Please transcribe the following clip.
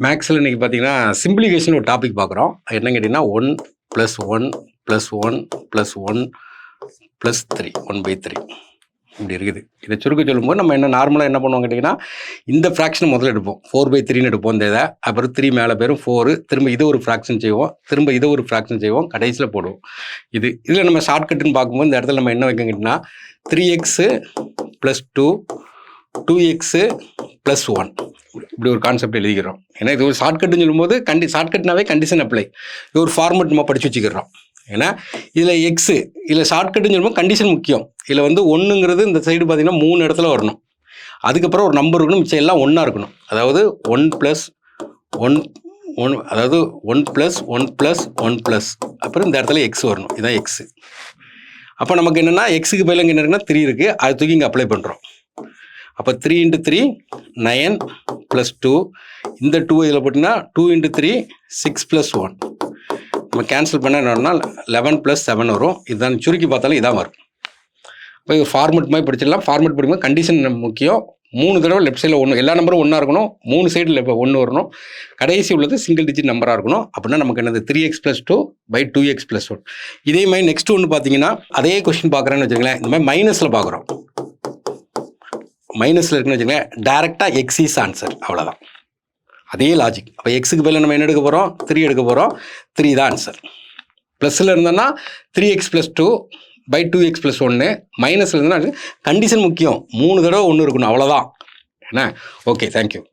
மேக்ஸில் இன்றைக்கி பார்த்தீங்கன்னா சிம்பிளிஃபிகேஷன் ஒரு டாபிக் பார்க்குறோம். என்ன கேட்டிங்கன்னா 1 + 1 + 1 + 1 + 3 1/3 இப்படி இருக்குது. இதை சுருக்க சொல்லும்போது நம்ம என்ன நார்மலாக என்ன பண்ணுவோம் கேட்டிங்கன்னா, இந்த ஃப்ராக்ஷனை முதல்ல எடுப்போம். 4/3ன்னு எடுப்போம் இந்த இதை. அப்புறம் 3 மேலே பேரும் 4, திரும்ப இது ஒரு ஃப்ராக்ஷன் செய்வோம், திரும்ப இதை ஒரு ஃப்ராக்ஷன் செய்வோம், கடைசியில் போடுவோம். இதில் நம்ம ஷார்ட்கட்டுன்னு பார்க்கும்போது இந்த இடத்துல நம்ம என்ன வைக்க கேட்டிங்கன்னா 3x + 2 2x + 1 இப்படி ஒரு கான்செப்ட் எழுதிக்கிறோம். ஏன்னா இது ஒரு ஷார்ட்கட்டுன்னு சொல்லும்போது ஷார்ட்கட்னாவே கண்டிஷன் அப்ளை. இது ஒரு ஃபார்மெட் நம்ம படித்து வச்சுக்கிறோம். ஏன்னா இதில் எக்ஸு இதில் ஷார்ட்கட்டுன்னு சொல்லும்போது கண்டிஷன் முக்கியம். இதில் வந்து 1ங்கிறது இந்த சைடு பார்த்தீங்கன்னா 3 இடத்துல வரணும். அதுக்கப்புறம் ஒரு நம்பர் இருக்கணும், மிச்சம் எல்லாம் ஒன்றா இருக்கணும். அதாவது 1 + 1 அதாவது 1 + 1 + 1 அப்புறம் இந்த இடத்துல எக்ஸ் வரணும். இதுதான் எக்ஸு. அப்போ நமக்கு என்னென்னா எக்ஸுக்கு பதிலாக என்ன இருக்குன்னா 3 இருக்குது, அது தூக்கி இங்கே அப்ளை பண்ணுறோம். அப்போ 3 × 3 9 + 2 இந்த 2 இதில் போட்டிங்கன்னா 2 × 3 6 + 1 நம்ம கேன்சல் பண்ண என்னன்னா 11 + 7 வரும். இதுதான் சுருக்கி பார்த்தாலும் இதான் வரும். இப்போ இது ஃபார்மெட் மாதிரி படிச்சிடலாம். ஃபார்மெட் படிக்கும்போது கண்டிஷன் முக்கியம். 3 தடவை லெஃப்ட் சைடில் 1 எல்லா நம்பரும் ஒன்றா இருக்கணும், 3 சைடில் 1 வரணும், கடைசி உள்ளது சிங்கிள் டிஜிட் நம்பராக இருக்கணும். அப்படின்னா நமக்கு என்னது 3x + 2/2x + 1. இதே மாதிரி நெக்ஸ்ட் ஒன்று பார்த்தீங்கன்னா அதே கொஸ்டின் பார்க்குறேன்னு வச்சுக்கோங்களேன். இந்த மாதிரி மைனஸில் பார்க்குறோம். மைனஸில் இருக்குன்னு வச்சுக்கோங்களேன், டேரெக்டாக எக்ஸ் இஸ் ஆன்சர், அவ்வளோதான். அதே லாஜிக். அப்போ எக்ஸுக்கு பதிலாக நம்ம என்ன எடுக்க போகிறோம், 3 எடுக்க போகிறோம், 3 தான் ஆன்சர். ப்ளஸில் இருந்தோன்னா 3x + 2/2x + 1, மைனஸில் இருந்தோன்னா கண்டிஷன் முக்கியம், 3 தடவை 1 இருக்கணும், அவ்வளோதான். என்ன? Okay, thank you.